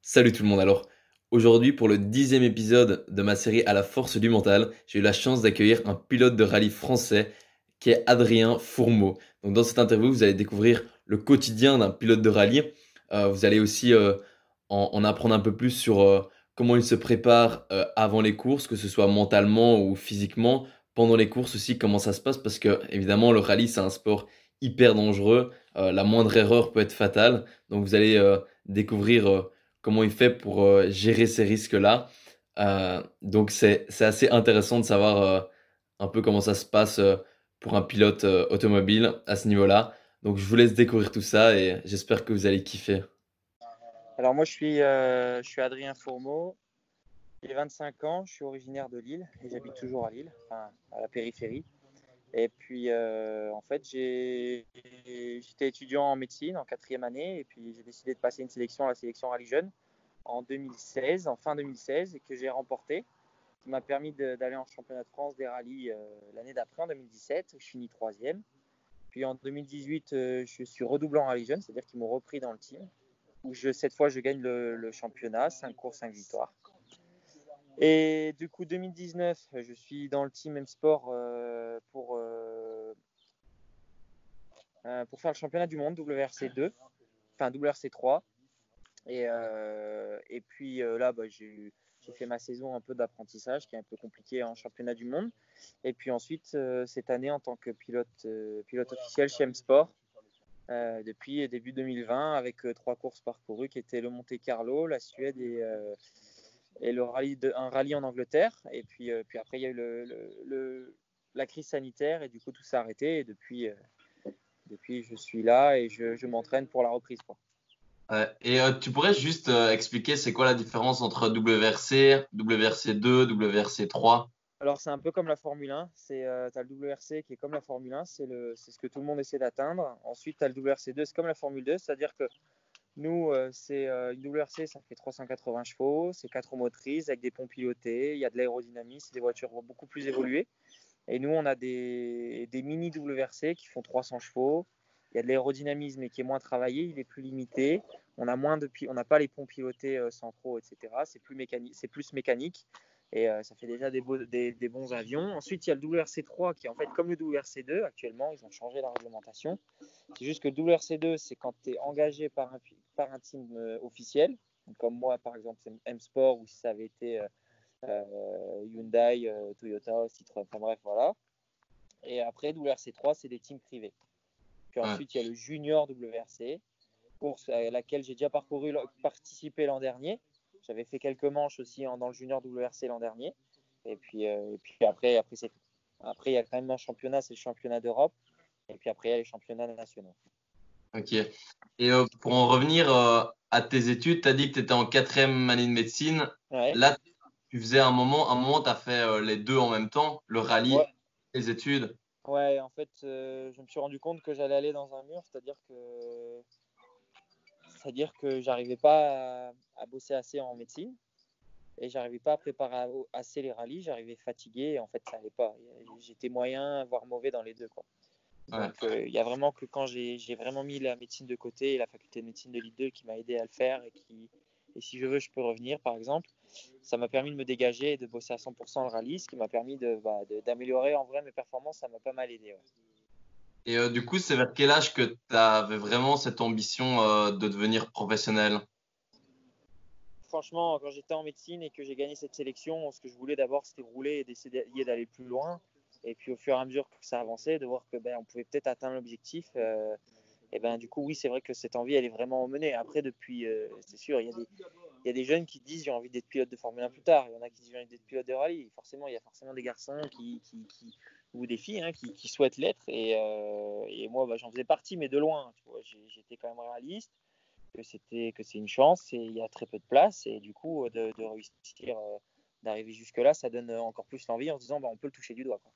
Salut tout le monde. Alors, aujourd'hui, pour le 10e épisode de ma série À la force du mental, j'ai eu la chance d'accueillir un pilote de rallye français qui est Adrien Fourmeau. Donc, dans cette interview, vous allez découvrir le quotidien d'un pilote de rallye. Vous allez aussi en apprendre un peu plus sur comment il se prépare avant les courses, que ce soit mentalement ou physiquement. Pendant les courses aussi, comment ça se passe, parce que évidemment, le rallye, c'est un sport hyper dangereux. La moindre erreur peut être fatale. Donc, vous allez découvrir comment il fait pour gérer ces risques-là. Donc c'est assez intéressant de savoir un peu comment ça se passe pour un pilote automobile à ce niveau-là. Donc je vous laisse découvrir tout ça et j'espère que vous allez kiffer. Alors moi je suis Adrien Fourmeau, j'ai 25 ans, je suis originaire de Lille et j'habite toujours à Lille, enfin à la périphérie. Et puis en fait j'étais étudiant en médecine en quatrième année et puis j'ai décidé de passer une sélection à la sélection Rallye Jeune en 2016, en fin 2016 et que j'ai remporté, qui m'a permis d'aller en championnat de France des rallyes l'année d'après en 2017 où je finis troisième. Puis en 2018 je suis redoublant Rallye Jeune, c'est-à-dire qu'ils m'ont repris dans le team où cette fois je gagne le championnat, 5 courses, 5 victoires. Et du coup, 2019, je suis dans le team M-Sport pour faire le championnat du monde WRC2, enfin WRC3. Et puis là, j'ai fait ma saison un peu d'apprentissage qui est un peu compliquée en championnat du monde. Et puis ensuite, cette année, en tant que pilote officiel chez M-Sport, depuis début 2020, avec 3 courses parcourues qui étaient le Monte-Carlo, la Suède et un rallye en Angleterre. Et puis après, il y a eu la crise sanitaire et du coup, tout s'est arrêté. Et depuis je suis là et je m'entraîne pour la reprise, quoi. Tu pourrais juste expliquer c'est quoi la différence entre WRC, WRC2, WRC3? Alors, c'est un peu comme la Formule 1. Tu as le WRC qui est comme la Formule 1, c'est ce que tout le monde essaie d'atteindre. Ensuite, tu as le WRC2, c'est comme la Formule 2, c'est-à-dire que nous, une WRC, ça fait 380 chevaux, c'est 4 roues motrices avec des ponts pilotés, il y a de l'aérodynamisme, c'est des voitures beaucoup plus évoluées. Et nous, on a des mini WRC qui font 300 chevaux. Il y a de l'aérodynamisme qui est moins travaillé, il est plus limité. On n'a pas les ponts pilotés centraux, etc. C'est plus mécanique. Et ça fait déjà des bons avions. Ensuite, il y a le WRC3 qui est en fait comme le WRC2. Actuellement, ils ont changé la réglementation. C'est juste que le WRC2, c'est quand tu es engagé par un team officiel. Comme moi, par exemple, c'est M-Sport ou si ça avait été Hyundai, Toyota, Citroën, enfin bref, voilà. Et après, WRC3, c'est des teams privés. Puis Ouais. ensuite, il y a le Junior WRC, course à laquelle j'ai déjà participé l'an dernier. J'avais fait quelques manches aussi dans le Junior WRC l'an dernier. Et puis après c'est tout. Après, il y a quand même un championnat, c'est le championnat d'Europe. Et puis après, il y a les championnats nationaux. Ok. Et pour en revenir à tes études, tu as dit que tu étais en quatrième année de médecine. Ouais. Là, tu faisais un moment, tu as fait les deux en même temps, le rallye Ouais. et les études. Ouais, en fait, je me suis rendu compte que j'allais aller dans un mur, c'est-à-dire que j'arrivais pas à bosser assez en médecine et j'arrivais pas à préparer assez les rallyes, j'arrivais fatigué et en fait ça allait pas. J'étais moyen, voire mauvais dans les deux, quoi. Ouais. Donc il y a vraiment que quand j'ai vraiment mis la médecine de côté et la faculté de médecine de Lille 2 qui m'a aidé à le faire et si je veux je peux revenir par exemple, ça m'a permis de me dégager et de bosser à 100% le rallye, ce qui m'a permis d'améliorer en vrai mes performances, ça m'a pas mal aidé. Ouais. Et du coup, c'est vers quel âge que tu avais vraiment cette ambition de devenir professionnel? Franchement, quand j'étais en médecine et que j'ai gagné cette sélection, ce que je voulais d'abord, c'était rouler et d'essayer d'aller plus loin. Et puis au fur et à mesure que ça avançait, de voir que on pouvait peut-être atteindre l'objectif. Et du coup, oui, c'est vrai que cette envie, elle est vraiment emmenée. Après, depuis, c'est sûr, il y a des jeunes qui disent j'ai envie d'être pilote de Formule 1 plus tard. Il y en a qui disent j'ai envie d'être pilote de rallye. Forcément, il y a forcément des garçons ou des filles qui souhaitent l'être. Et moi, j'en faisais partie, mais de loin. Tu vois, j'étais quand même réaliste que c'est une chance et il y a très peu de place et du coup de réussir d'arriver jusque là ça donne encore plus l'envie en se disant on peut le toucher du doigt, quoi.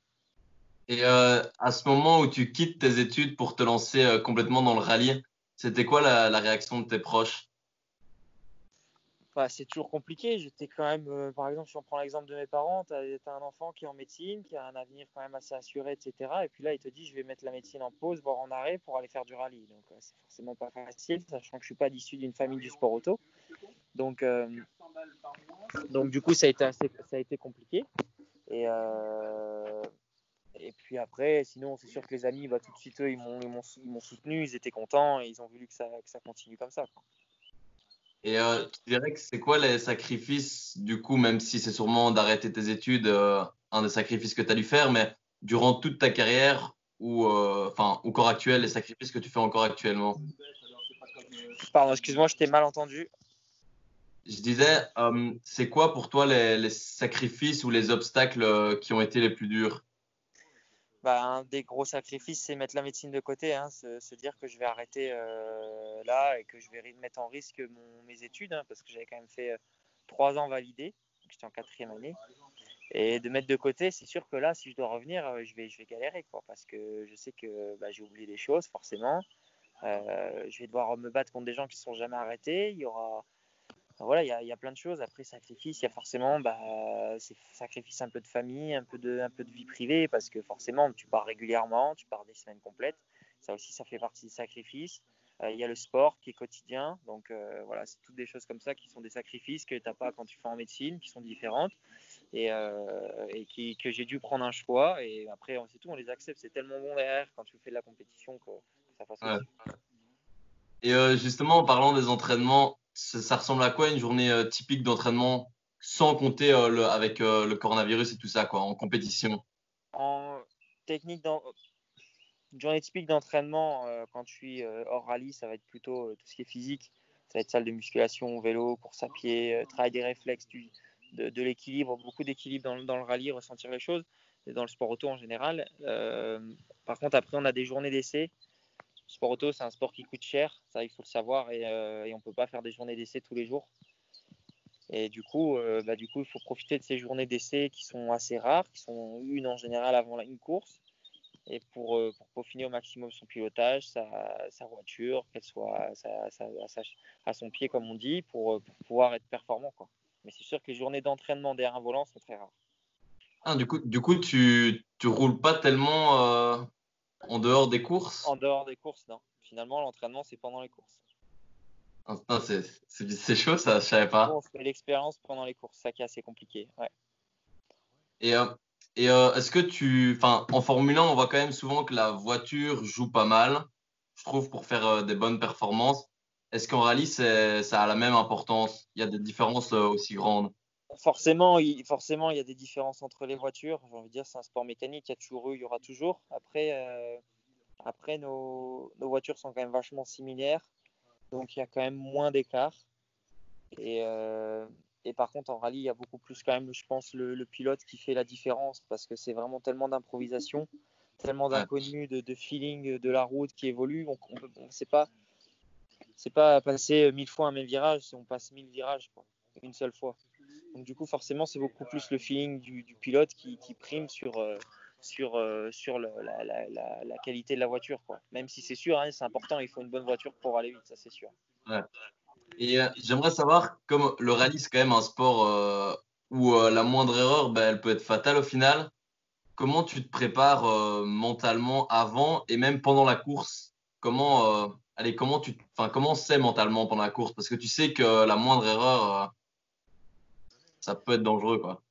Et à ce moment où tu quittes tes études pour te lancer complètement dans le rallye, c'était quoi la réaction de tes proches? C'est toujours compliqué. J'étais quand même, par exemple, si on prend l'exemple de mes parents, tu as un enfant qui est en médecine, qui a un avenir quand même assez assuré, etc. Et puis là, il te dit, je vais mettre la médecine en pause, voire en arrêt pour aller faire du rallye. Donc, c'est forcément pas facile, sachant que je suis pas issu d'une famille du sport auto. Donc du coup, ça a été compliqué. Et puis après, sinon, c'est sûr que les amis, tout de suite, eux, ils m'ont soutenu, ils étaient contents et ils ont voulu que ça continue comme ça, quoi. Et tu dirais que c'est quoi les sacrifices, du coup, même si c'est sûrement d'arrêter tes études, un des sacrifices que tu as dû faire, mais durant toute ta carrière ou au corps actuel, les sacrifices que tu fais encore actuellement? Pardon, excuse-moi, je t'ai mal entendu. Je disais, c'est quoi pour toi les sacrifices ou les obstacles qui ont été les plus durs? Un des gros sacrifices, c'est mettre la médecine de côté, hein, se dire que je vais arrêter là et que je vais mettre en risque mes études, hein, parce que j'avais quand même fait 3 ans validés, donc j'étais en 4e année. Et de mettre de côté, c'est sûr que là, si je dois revenir, je vais galérer, quoi, parce que je sais que j'ai oublié des choses, forcément. Je vais devoir me battre contre des gens qui ne sont jamais arrêtés. Il y aura, voilà, il y a plein de choses. Après, sacrifice, il y a forcément c'est sacrifice un peu de famille, un peu de vie privée, parce que forcément, tu pars régulièrement, tu pars des semaines complètes. Ça aussi, ça fait partie des sacrifices. Il y a le sport qui est quotidien. Donc voilà, c'est toutes des choses comme ça qui sont des sacrifices que tu n'as pas quand tu fais en médecine, qui sont différentes et que j'ai dû prendre un choix. Et après, c'est tout, on les accepte. C'est tellement bon derrière quand tu fais de la compétition que ça passe Ouais. aussi. Et justement, en parlant des entraînements, ça ressemble à quoi une journée typique d'entraînement sans compter avec le coronavirus et tout ça, quoi, en compétition? En technique, une journée typique d'entraînement, quand je suis hors rallye, ça va être plutôt tout ce qui est physique. Ça va être salle de musculation, vélo, course à pied, travail des réflexes, de l'équilibre, beaucoup d'équilibre dans le rallye, ressentir les choses, et dans le sport auto en général. Par contre, après, on a des journées d'essai. Le sport auto, c'est un sport qui coûte cher, ça il faut le savoir, et on ne peut pas faire des journées d'essai tous les jours. Et du coup, il faut profiter de ces journées d'essai qui sont assez rares, qui sont une en général avant une course, et pour peaufiner au maximum son pilotage, sa voiture, qu'elle soit à son pied, comme on dit, pour pouvoir être performant, quoi. Mais c'est sûr que les journées d'entraînement derrière un volant sont très rares. Ah, du coup, tu roules pas tellement en dehors des courses? En dehors des courses, non. Finalement, l'entraînement, c'est pendant les courses. Ah, putain, c'est chaud, ça, je savais Nous, pas. on fait l'expérience pendant les courses, ça qui est assez compliqué. Ouais. Et, est-ce que en Formule 1, on voit quand même souvent que la voiture joue pas mal, je trouve, pour faire des bonnes performances. Est-ce qu'en rallye, ça a la même importance? Il y a des différences aussi grandes? Forcément, il y a des différences entre les voitures. J'ai envie de dire, c'est un sport mécanique, il y a toujours eu, il y aura toujours. Après nos voitures sont quand même vachement similaires, donc il y a quand même moins d'écart. Et, euh, et par contre, en rallye, il y a beaucoup plus quand même, je pense, le pilote qui fait la différence parce que c'est vraiment tellement d'improvisation, tellement Ouais. d'inconnus, de feeling de la route qui évolue. C'est pas passer 1000 fois un même virage, on passe 1000 virages, quoi, une seule fois. Donc du coup, forcément, c'est beaucoup plus le feeling du pilote qui prime sur la qualité de la voiture, quoi. Même si c'est sûr, hein, c'est important, il faut une bonne voiture pour aller vite, ça c'est sûr. Ouais. Et j'aimerais savoir, comme le rallye, c'est quand même un sport où la moindre erreur, ben, elle peut être fatale au final. Comment tu te prépares mentalement avant et même pendant la course? Comment c'est mentalement pendant la course? Parce que tu sais que la moindre erreur, ça peut être dangereux, quoi.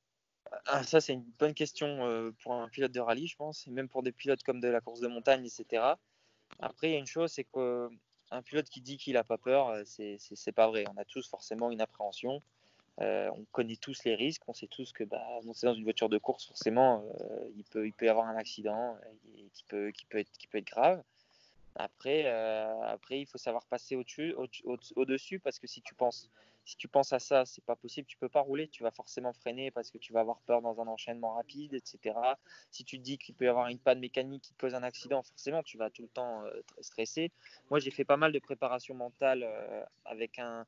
Ah, ça, c'est une bonne question pour un pilote de rallye, je pense, et même pour des pilotes comme de la course de montagne, etc. Après, il y a une chose, c'est qu'un pilote qui dit qu'il n'a pas peur, c'est pas vrai. On a tous forcément une appréhension. On connaît tous les risques. On sait tous que monter dans une voiture de course, forcément, il peut y avoir un accident qui peut être grave. Après, il faut savoir passer au-dessus parce que si tu penses à ça, c'est pas possible, tu peux pas rouler, tu vas forcément freiner parce que tu vas avoir peur dans un enchaînement rapide, etc. Si tu te dis qu'il peut y avoir une panne mécanique qui te cause un accident, forcément, tu vas tout le temps stresser. Moi, j'ai fait pas mal de préparation mentale avec un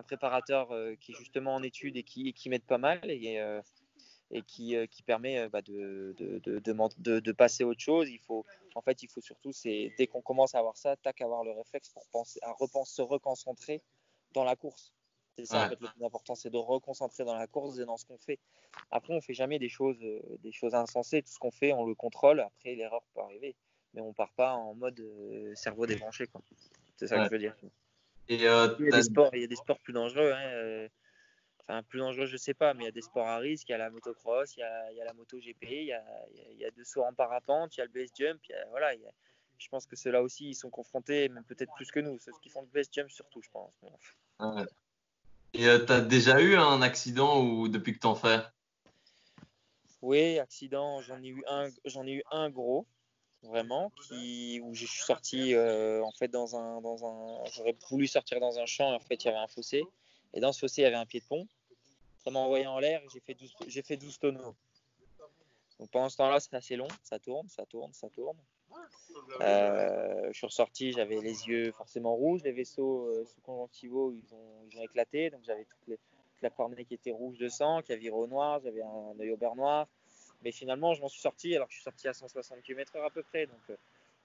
préparateur qui est justement en études et qui m'aide pas mal et qui permet de passer à autre chose. Il faut surtout, dès qu'on commence à avoir ça, avoir le réflexe pour penser, se reconcentrer dans la course. C'est ça en Ouais, fait le plus important, c'est de reconcentrer dans la course et dans ce qu'on fait. Après, on fait jamais des choses insensées. Tout ce qu'on fait, on le contrôle. Après, l'erreur peut arriver, mais on part pas en mode cerveau débranché, quoi. C'est ça que ouais. je veux dire. Et Il y a des sports plus dangereux, hein. Enfin, plus dangereux, je sais pas, mais il y a des sports à risque. Il y a la motocross, il y a la moto GP, il y a deux sauts en parapente, il y a le base jump. Voilà, je pense que ceux-là aussi, ils sont confrontés, même peut-être plus que nous. Ceux qui font le base jump, surtout, je pense. ouais. Et t'as déjà eu un accident ou depuis que t'en fais? Oui, accident, j'en ai eu un gros, vraiment, où je suis sorti en fait j'aurais voulu sortir dans un champ, et en fait il y avait un fossé, et dans ce fossé il y avait un pied de pont. Ça m'a envoyé en l'air, et j'ai fait 12 tonneaux. Donc pendant ce temps-là, c'est assez long, ça tourne, ça tourne, ça tourne. Je suis ressorti, j'avais les yeux forcément rouges, les vaisseaux sous conjonctivaux, ils ont éclaté, donc j'avais toute la cornée qui était rouge de sang, qui a viré au noir, j'avais un œil au beurre noir. Mais finalement, je m'en suis sorti, alors que je suis sorti à 160 km/h à peu près. Donc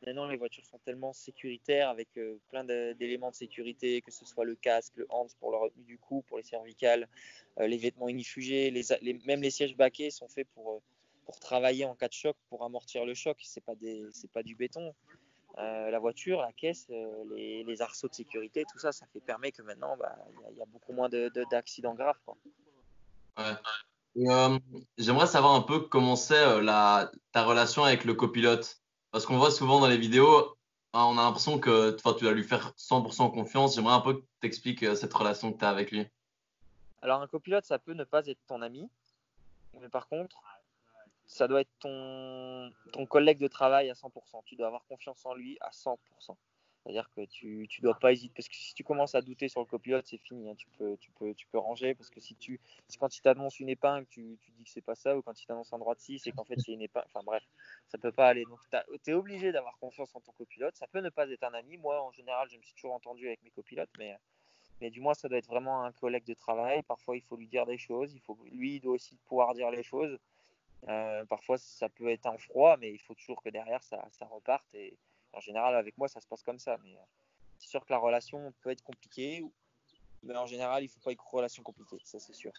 maintenant, les voitures sont tellement sécuritaires avec plein d'éléments de sécurité, que ce soit le casque, le hands pour la retenue du cou, pour les cervicales, les vêtements inifugés, même les sièges baquets sont faits pour travailler en cas de choc, pour amortir le choc. C'est pas du béton. La voiture, la caisse, les arceaux de sécurité, tout ça, ça permet que maintenant, y a beaucoup moins d'accidents graves, quoi. Ouais. Et, j'aimerais savoir un peu comment c'est ta relation avec le copilote. Parce qu'on voit souvent dans les vidéos, hein, on a l'impression que enfin, tu dois lui faire 100% confiance. J'aimerais un peu que tu expliques cette relation que tu as avec lui. Alors un copilote, ça peut ne pas être ton ami, mais par contre, ça doit être ton collègue de travail à 100%. Tu dois avoir confiance en lui à 100%. C'est-à-dire que tu dois pas hésiter, parce que si tu commences à douter sur le copilote, c'est fini, hein. Tu peux ranger, parce que si quand il t'annonce une épingle, tu dis que c'est pas ça, ou quand il t'annonce un droit de 6, c'est qu'en fait c'est une épingle. Enfin bref, ça peut pas aller. Donc tu es obligé d'avoir confiance en ton copilote. Ça peut ne pas être un ami. Moi, en général, je me suis toujours entendu avec mes copilotes, mais du moins, ça doit être vraiment un collègue de travail. Parfois, il faut lui dire des choses. Lui, il doit aussi pouvoir dire les choses. Parfois, ça peut être un froid, mais il faut toujours que derrière, ça reparte. Et en général, avec moi, ça se passe comme ça. Mais c'est sûr que la relation peut être compliquée, mais en général, il ne faut pas une relation compliquée, ça c'est sûr.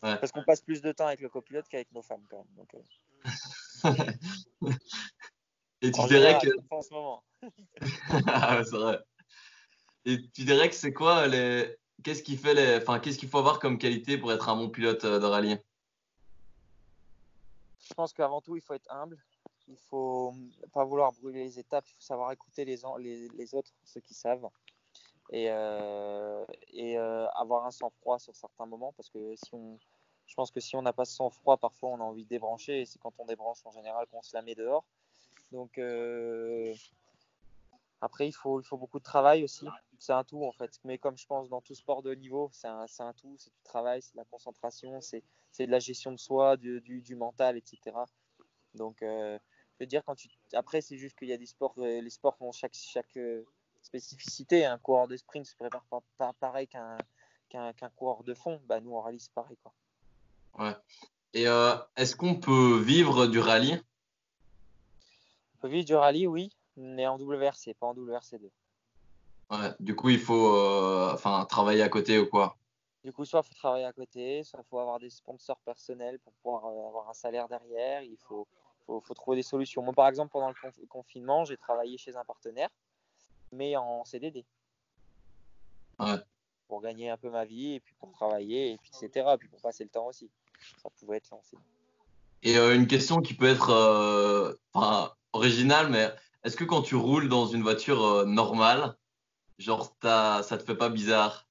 Ouais. Parce qu'on passe plus de temps avec le copilote qu'avec nos femmes, quand même. Donc, Et tu en dirais que... général, pas en ce moment. Ah ouais, c'est vrai. Et tu dirais que c'est quoi Qu'est-ce qui fait enfin, qu'est-ce qu'il faut avoir comme qualité pour être un bon pilote de rallye? Je pense qu'avant tout, il faut être humble. Il faut pas vouloir brûler les étapes. Il faut savoir écouter les autres, ceux qui savent. Et avoir un sang-froid sur certains moments, parce que je pense que si on n'a pas ce sang-froid, parfois on a envie de débrancher, et c'est quand on débranche en général qu'on se la met dehors. Donc après, il faut beaucoup de travail aussi, c'est un tout en fait, mais comme je pense dans tout sport de haut niveau, c'est un tout, c'est du travail, c'est de la concentration, c'est de la gestion de soi, du mental, etc. Donc je veux dire, après c'est juste qu'il y a des sports, les sports ont chaque spécificité. Un coureur de sprint se prépare pas pareil qu'un coureur de fond. Bah, nous, en rallye, c'est pareil, quoi. Ouais. Et est-ce qu'on peut vivre du rallye? On peut vivre du rallye, oui, mais en WRC, pas en WRC2. Ouais. Du coup, il faut enfin, travailler à côté ou quoi? Du coup, soit il faut travailler à côté, soit il faut avoir des sponsors personnels pour pouvoir avoir un salaire derrière. Faut trouver des solutions. Moi, par exemple, pendant le confinement, j'ai travaillé chez un partenaire, mais en CDD, Ouais. pour gagner un peu ma vie, et puis pour travailler, et puis etc. Et puis pour passer le temps aussi. Ça pouvait être lancé. Et une question qui peut être enfin, originale, mais est-ce que quand tu roules dans une voiture normale, genre ça te fait pas bizarre?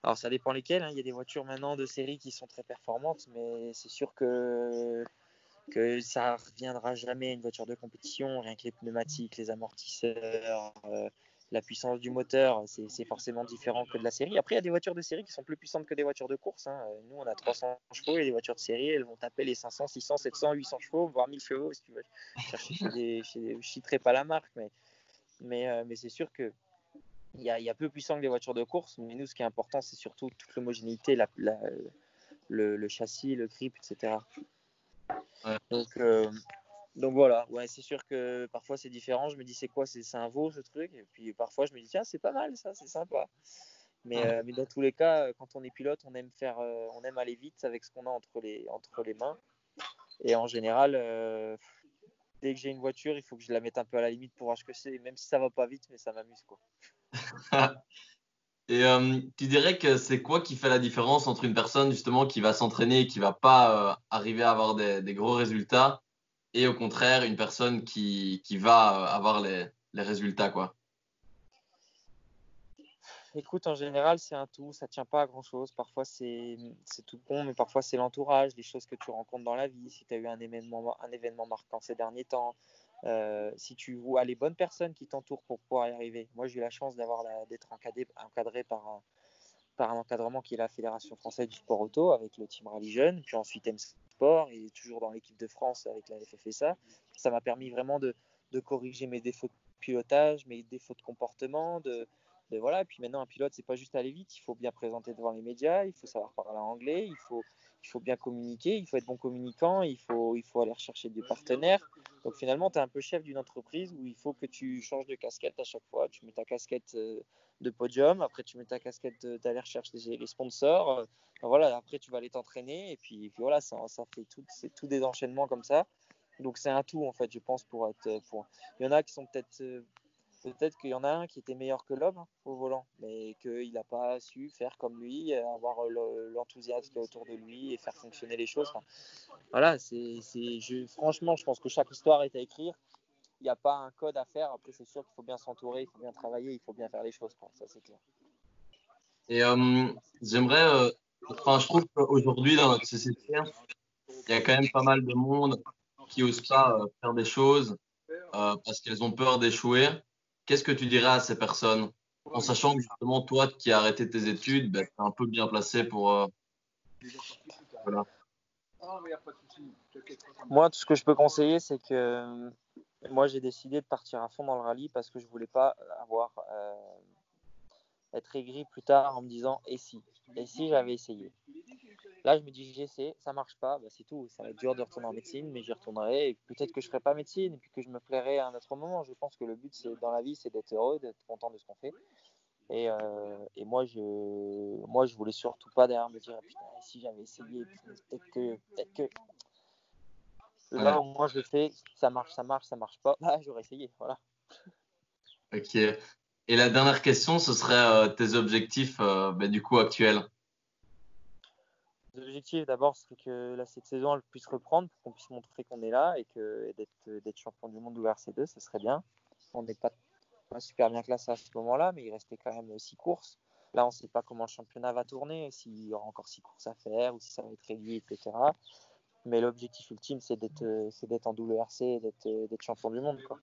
Alors ça dépend lesquelles, hein. Il y a des voitures maintenant de série qui sont très performantes, mais c'est sûr que ça reviendra jamais à une voiture de compétition. Rien que les pneumatiques, les amortisseurs, la puissance du moteur, c'est forcément différent que de la série. Après, il y a des voitures de série qui sont plus puissantes que des voitures de course, hein. Nous, on a 300 chevaux, et les voitures de série, elles vont taper les 500, 600, 700, 800 chevaux, voire 1000 chevaux, si tu veux chercher je citerai pas la marque, mais c'est sûr que il y a peu puissant que les voitures de course, mais nous, ce qui est important, c'est surtout toute l'homogénéité, le châssis, le grip, etc. Ouais. Donc, donc voilà, ouais, c'est sûr que parfois c'est différent. Je me dis, c'est quoi? C'est un veau ce truc? Et puis parfois, je me dis, tiens, c'est pas mal ça, c'est sympa. Mais dans tous les cas, quand on est pilote, on aime aller vite avec ce qu'on a entre les mains. Et en général, dès que j'ai une voiture, il faut que je la mette un peu à la limite pour voir ce que c'est, même si ça va pas vite, mais ça m'amuse, quoi. Et tu dirais que c'est quoi qui fait la différence entre une personne justement qui va s'entraîner et qui va pas arriver à avoir des gros résultats et au contraire une personne qui va avoir les résultats, quoi. Écoute, en général, c'est un tout, ça tient pas à grand-chose. Parfois, c'est tout bon, mais parfois, c'est l'entourage, les choses que tu rencontres dans la vie. Si tu as eu un événement marquant ces derniers temps, si tu vois les bonnes personnes qui t'entourent pour pouvoir y arriver. Moi, j'ai eu la chance d'être encadré par un encadrement qui est la Fédération française du sport auto avec le team Rallye Jeune, puis ensuite M Sport et toujours dans l'équipe de France avec la FFSA. Ça m'a permis vraiment de corriger mes défauts de pilotage, mes défauts de comportement, voilà. Et puis maintenant, un pilote, c'est pas juste aller vite, il faut bien présenter devant les médias, il faut savoir parler anglais, il faut bien communiquer, il faut être bon communicant, il faut aller rechercher des partenaires. Donc finalement, tu es un peu chef d'une entreprise où il faut que tu changes de casquette à chaque fois. Tu mets ta casquette de podium, après tu mets ta casquette d'aller rechercher les sponsors. Voilà, après tu vas aller t'entraîner et puis voilà, ça fait c'est tout des enchaînements comme ça. Donc c'est un tout en fait, je pense Il y en a qui sont peut-être qu'il y en a un qui était meilleur que l'homme au volant, mais qu'il n'a pas su faire comme lui, avoir l'enthousiasme autour de lui et faire fonctionner les choses. Enfin, voilà, franchement, je pense que chaque histoire est à écrire. Il n'y a pas un code à faire. Après, c'est sûr qu'il faut bien s'entourer, il faut bien travailler, il faut bien faire les choses. Quoi. Ça, c'est clair. Et j'aimerais, enfin, je trouve qu'aujourd'hui dans notre société, il y a quand même pas mal de monde qui osent pas faire des choses parce qu'elles ont peur d'échouer. Qu'est-ce que tu dirais à ces personnes, en sachant que justement toi qui as arrêté tes études, ben, tu es un peu bien placé pour voilà. Moi, tout ce que je peux conseiller, c'est que moi, j'ai décidé de partir à fond dans le rallye parce que je voulais pas être aigri plus tard en me disant et si j'avais essayé. Là, je me dis j'essaie, ça marche pas, bah, c'est tout. Ça va être dur de retourner en médecine, mais j'y retournerai. Et peut-être que je ferai pas médecine et puis que je me plairai à un autre moment. Je pense que le but, c'est dans la vie, c'est d'être heureux, d'être content de ce qu'on fait. Et moi, je voulais surtout pas derrière me dire putain, si j'avais essayé, peut-être que Ouais. là, au moins, je le fais, ça marche pas. Bah, j'aurais essayé, voilà. Ok. Et la dernière question, ce serait tes objectifs ben, du coup actuels. L'objectif d'abord, c'est que là, cette saison, elle puisse reprendre pour qu'on puisse montrer qu'on est là et d'être champion du monde WRC2, ce serait bien. On n'est pas super bien classé à ce moment-là, mais il restait quand même 6 courses. Là, on ne sait pas comment le championnat va tourner, s'il y aura encore 6 courses à faire ou si ça va être réduit, etc. Mais l'objectif ultime, c'est d'être en WRC et d'être champion du monde, quoi.